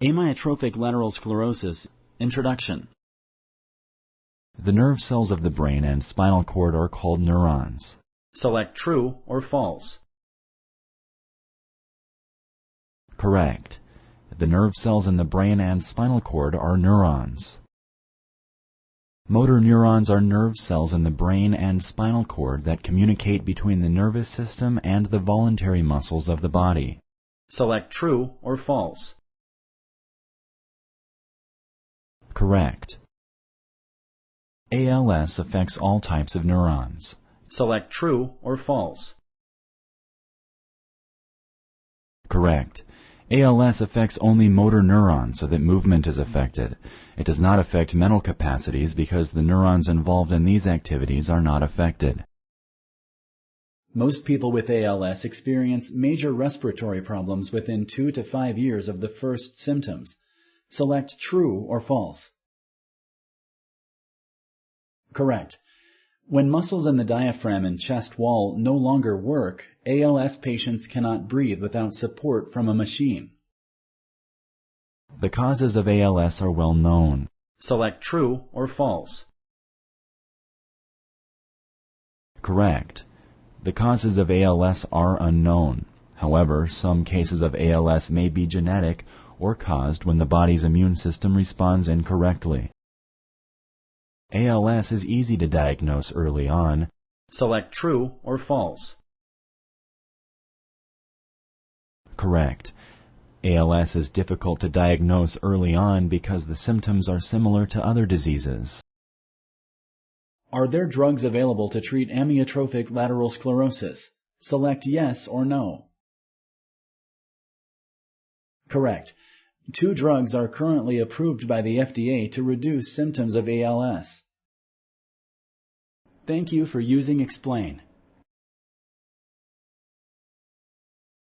Amyotrophic Lateral Sclerosis. Introduction. The nerve cells of the brain and spinal cord are called neurons. Select true or false. Correct. The nerve cells in the brain and spinal cord are neurons. Motor neurons are nerve cells in the brain and spinal cord that communicate between the nervous system and the voluntary muscles of the body. Select true or false. Correct. ALS affects all types of neurons. Select true or false. Correct. ALS affects only motor neurons so that movement is affected. It does not affect mental capacities because the neurons involved in these activities are not affected. Most people with ALS experience major respiratory problems within 2 to 5 years of the first symptoms. Select true or false. Correct. When muscles in the diaphragm and chest wall no longer work, ALS patients cannot breathe without support from a machine. The causes of ALS are well known. Select true or false. Correct. The causes of ALS are unknown. However, some cases of ALS may be genetic or caused when the body's immune system responds incorrectly. ALS is easy to diagnose early on. Select true or false. Correct. ALS is difficult to diagnose early on because the symptoms are similar to other diseases. Are there drugs available to treat amyotrophic lateral sclerosis? Select yes or no. Correct. 2 drugs are currently approved by the FDA to reduce symptoms of ALS. Thank you for using Explain.